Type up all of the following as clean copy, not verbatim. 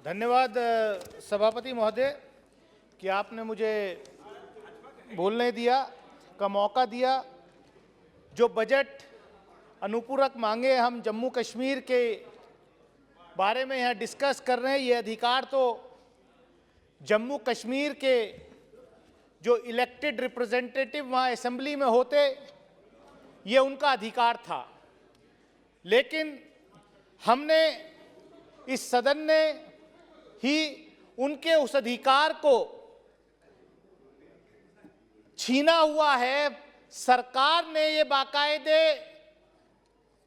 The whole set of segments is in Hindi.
धन्यवाद सभापति महोदय कि आपने मुझे बोलने दिया का मौका दिया। जो बजट अनुपूरक मांगे हम जम्मू कश्मीर के बारे में यहाँ डिस्कस कर रहे हैं, ये अधिकार तो जम्मू कश्मीर के जो इलेक्टेड रिप्रेजेंटेटिव वहाँ असेंबली में होते, ये उनका अधिकार था। लेकिन हमने, इस सदन ने ही उनके उस अधिकार को छीना हुआ है। सरकार ने ये बाकायदे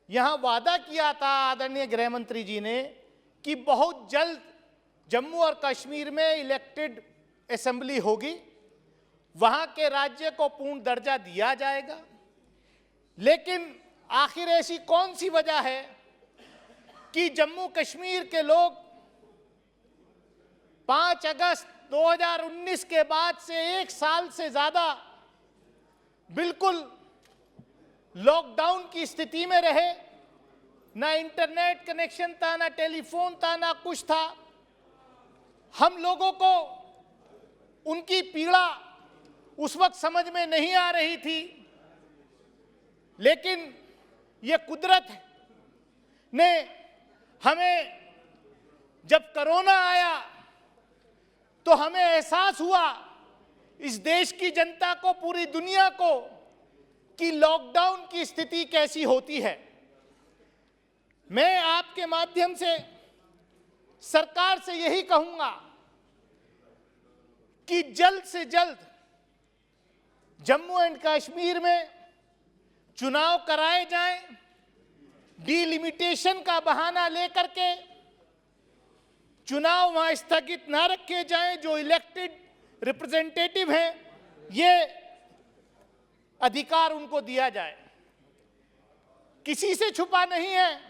यहाँ वादा किया था आदरणीय गृह मंत्री जी ने कि बहुत जल्द जम्मू और कश्मीर में इलेक्टेड असेंबली होगी, वहाँ के राज्य को पूर्ण दर्जा दिया जाएगा। लेकिन आखिर ऐसी कौन सी वजह है कि जम्मू कश्मीर के लोग 5 अगस्त 2019 के बाद से 1 साल से ज्यादा बिल्कुल लॉकडाउन की स्थिति में रहे? ना इंटरनेट कनेक्शन था, ना टेलीफोन था, ना कुछ था। हम लोगों को उनकी पीड़ा उस वक्त समझ में नहीं आ रही थी, लेकिन ये कुदरत ने हमें, जब कोरोना आया तो हमें एहसास हुआ, इस देश की जनता को, पूरी दुनिया को, कि लॉकडाउन की स्थिति कैसी होती है। मैं आपके माध्यम से सरकार से यही कहूंगा कि जल्द से जल्द जम्मू एंड कश्मीर में चुनाव कराए जाएं, डिलिमिटेशन का बहाना लेकर के चुनाव वहां स्थगित ना रखे जाएं। जो इलेक्टेड रिप्रेजेंटेटिव हैं, ये अधिकार उनको दिया जाए। किसी से छुपा नहीं है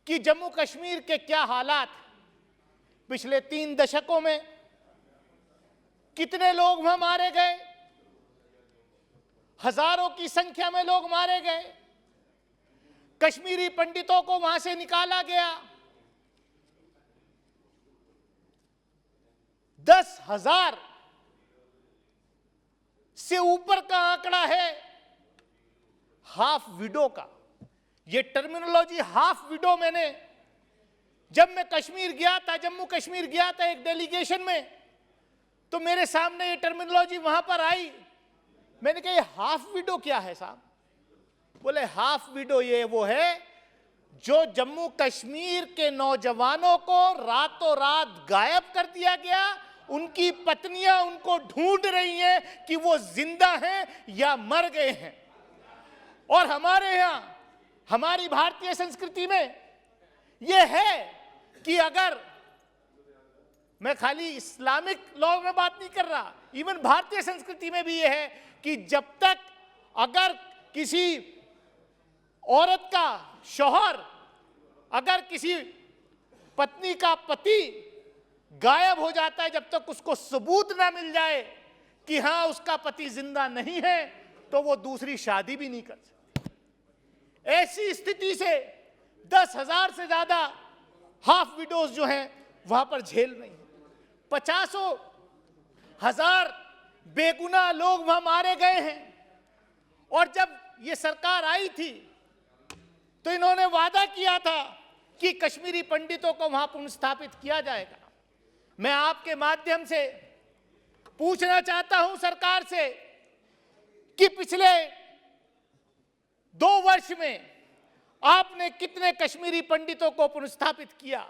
कि जम्मू कश्मीर के क्या हालात, पिछले 3 दशकों में कितने लोग वहां मारे गए, हजारों की संख्या में लोग मारे गए, कश्मीरी पंडितों को वहां से निकाला गया, 10,000 से ऊपर का आंकड़ा है हाफ विडो का। ये टर्मिनोलॉजी हाफ विडो, मैंने जब मैं कश्मीर गया था, जम्मू कश्मीर गया था एक डेलीगेशन में, तो मेरे सामने ये टर्मिनोलॉजी वहां पर आई। मैंने कहा ये हाफ विडो क्या है साहब? बोले हाफ विडो ये वो है जो जम्मू कश्मीर के नौजवानों को रातों रात गायब कर दिया गया। उनकी पत्नियां उनको ढूंढ रही हैं कि वो जिंदा हैं या मर गए हैं। और हमारे यहां, हमारी भारतीय संस्कृति में ये है कि अगर, मैं खाली इस्लामिक लॉ में बात नहीं कर रहा, इवन भारतीय संस्कृति में भी ये है कि जब तक अगर किसी औरत का शौहर, अगर किसी पत्नी का पति गायब हो जाता है, जब तक उसको सबूत ना मिल जाए कि हां उसका पति जिंदा नहीं है, तो वो दूसरी शादी भी नहीं कर सकती। ऐसी स्थिति से 10,000 से ज्यादा हाफ विडोज जो हैं वहां पर झेल रही हैं। 50 हजार बेगुनाह लोग वहां मारे गए हैं। और जब ये सरकार आई थी तो इन्होंने वादा किया था कि कश्मीरी पंडितों को वहां पुनर्स्थापित किया जाएगा। मैं आपके माध्यम से पूछना चाहता हूं सरकार से कि पिछले 2 वर्ष में आपने कितने कश्मीरी पंडितों को पुनर्स्थापित किया?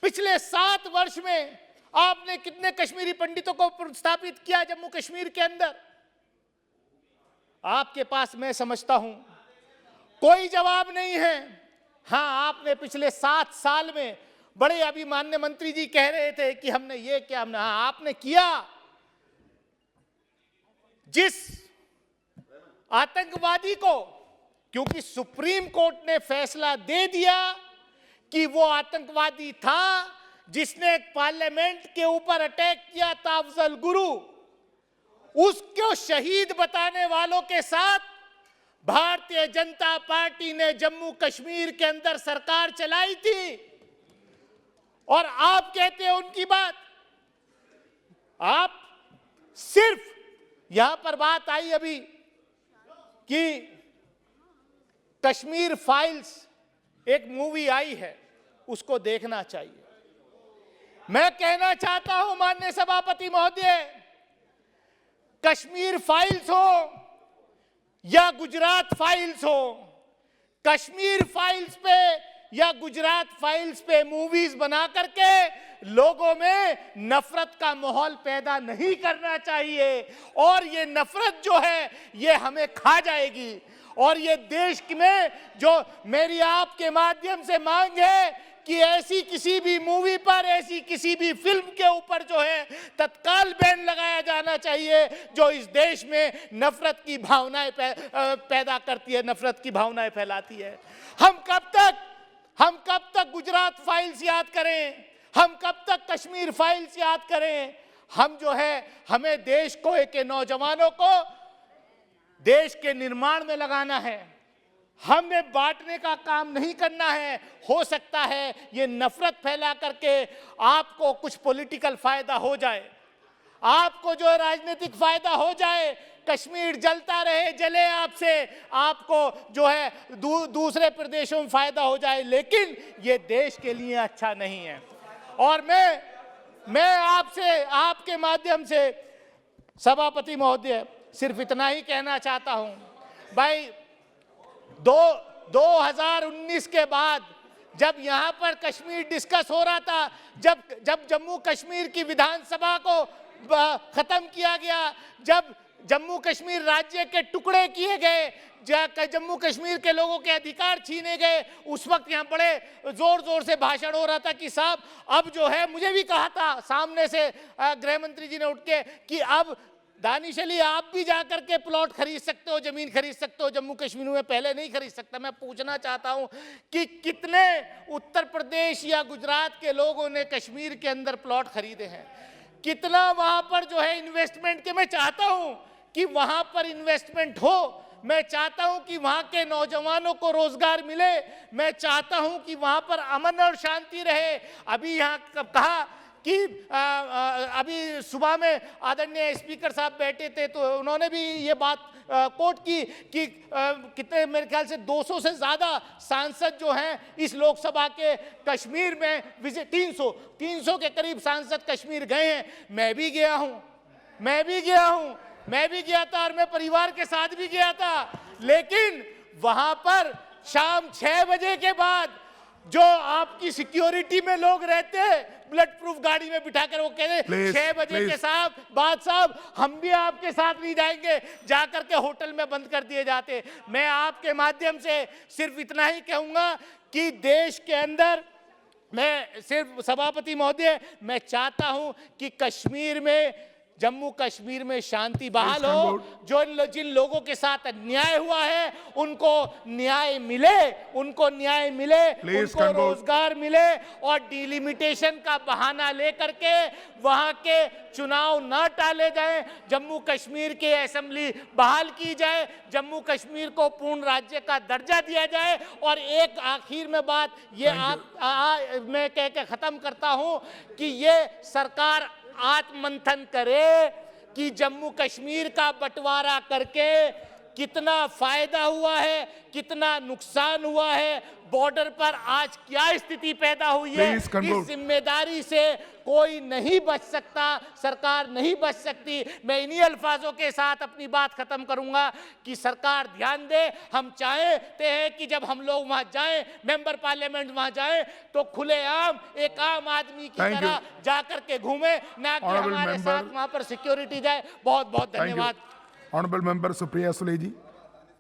पिछले 7 वर्ष में आपने कितने कश्मीरी पंडितों को पुनर्स्थापित किया जम्मू कश्मीर के अंदर? आपके पास, मैं समझता हूं, कोई जवाब नहीं है। हां, आपने पिछले 7 साल में, बड़े अभी माननीय मंत्री जी कह रहे थे कि हमने ये किया, हमने, हाँ आपने किया। जिस आतंकवादी को, क्योंकि सुप्रीम कोर्ट ने फैसला दे दिया कि वो आतंकवादी था जिसने पार्लियामेंट के ऊपर अटैक किया था, अफजल गुरु, उसको शहीद बताने वालों के साथ भारतीय जनता पार्टी ने जम्मू कश्मीर के अंदर सरकार चलाई थी। और आप कहते हैं उनकी बात। आप सिर्फ यहां पर बात आई अभी कि कश्मीर फाइल्स एक मूवी आई है, उसको देखना चाहिए। मैं कहना चाहता हूं माननीय सभापति महोदय, कश्मीर फाइल्स हो या गुजरात फाइल्स हो, कश्मीर फाइल्स पे या गुजरात फाइल्स पे मूवीज बना करके लोगों में नफरत का माहौल पैदा नहीं करना चाहिए। और ये नफरत जो है ये हमें खा जाएगी। और ये देश में जो मेरी आपके माध्यम से मांग है कि ऐसी किसी भी मूवी पर, ऐसी किसी भी फिल्म के ऊपर जो है तत्काल बैन लगाया जाना चाहिए जो इस देश में नफरत की भावनाएं पैदा करती है, नफरत की भावनाएं फैलाती है। हम कब तक गुजरात फाइल्स याद करें? हम कब तक कश्मीर फाइल्स याद करें? हम जो है हमें देश को, एक नौजवानों को देश के निर्माण में लगाना है, हमें बांटने का काम नहीं करना है। हो सकता है ये नफरत फैला करके आपको कुछ पॉलिटिकल फायदा हो जाए, आपको जो राजनीतिक फायदा हो जाए, कश्मीर जलता रहे, जले आपसे, आपको जो है दूसरे प्रदेशों में फायदा हो जाए, लेकिन ये देश के लिए अच्छा नहीं है। और मैं आपसे, आपके माध्यम से सभापति महोदय सिर्फ इतना ही कहना चाहता हूं, भाई 2019 के बाद जब यहां पर कश्मीर डिस्कस हो रहा था, जब जम्मू कश्मीर की विधानसभा को खत्म किया गया, जब जम्मू कश्मीर राज्य के टुकड़े किए गए, जम्मू कश्मीर के लोगों के अधिकार छीने गए, उस वक्त यहाँ बड़े जोर जोर से भाषण हो रहा था कि साहब अब जो है, मुझे भी कहा था सामने से गृह मंत्री जी ने उठ के कि अब दानिश अली आप भी जाकर के प्लॉट खरीद सकते हो, जमीन खरीद सकते हो जम्मू कश्मीर में, पहले नहीं खरीद सकता। मैं पूछना चाहता हूं कि कितने उत्तर प्रदेश या गुजरात के लोगों ने कश्मीर के अंदर प्लॉट खरीदे हैं? कितना वहां पर जो है इन्वेस्टमेंट के, मैं चाहता हूं कि वहां पर इन्वेस्टमेंट हो, मैं चाहता हूं कि वहां के नौजवानों को रोजगार मिले, मैं चाहता हूं कि वहां पर अमन और शांति रहे। अभी यहां कहा कि अभी सुबह में आदरणीय स्पीकर साहब बैठे थे तो उन्होंने भी ये बात कोट की कि कितने, मेरे ख्याल से 200 से ज़्यादा सांसद जो हैं इस लोकसभा के कश्मीर में विजिट, 300 के करीब सांसद कश्मीर गए हैं। मैं भी गया था और मैं परिवार के साथ भी गया था, लेकिन वहां पर शाम 6 बजे के बाद जो आपकी सिक्योरिटी में लोग रहते हैं, बुलेट प्रूफ गाड़ी में बिठाकर वो कहते 6 बजे के साहब हम भी आपके साथ नहीं जाएंगे, जाकर के होटल में बंद कर दिए जाते। मैं आपके माध्यम से सिर्फ इतना ही कहूंगा कि देश के अंदर, मैं सिर्फ सभापति महोदय, मैं चाहता हूं कि कश्मीर में, जम्मू कश्मीर में शांति बहाल हो, जिन लोगों के साथ अन्याय हुआ है उनको न्याय मिले, उनको रोजगार मिले, और डिलिमिटेशन का बहाना लेकर के वहां के चुनाव न टाले जाएं, जम्मू कश्मीर के असेंबली बहाल की जाए, जम्मू कश्मीर को पूर्ण राज्य का दर्जा दिया जाए। और एक आखिर में बात ये मैं कह के खत्म करता हूं कि ये सरकार आत्ममंथन करे कि जम्मू कश्मीर का बंटवारा करके कितना फायदा हुआ है, कितना नुकसान हुआ है, बॉर्डर पर आज क्या स्थिति पैदा हुई है, इस जिम्मेदारी से कोई नहीं बच सकता, सरकार नहीं बच सकती। मैं इन्हीं अल्फाजों के साथ अपनी बात खत्म करूंगा कि सरकार ध्यान दे। हम चाहते हैं कि जब हम लोग वहां जाएं, मेंबर पार्लियामेंट वहां जाएं, तो खुलेआम एक आम आदमी की तरह जाकर के घूमे, ना कि हमारे साथ वहां पर सिक्योरिटी जाए। बहुत बहुत धन्यवाद। Honorable Member Supriya Sule ji.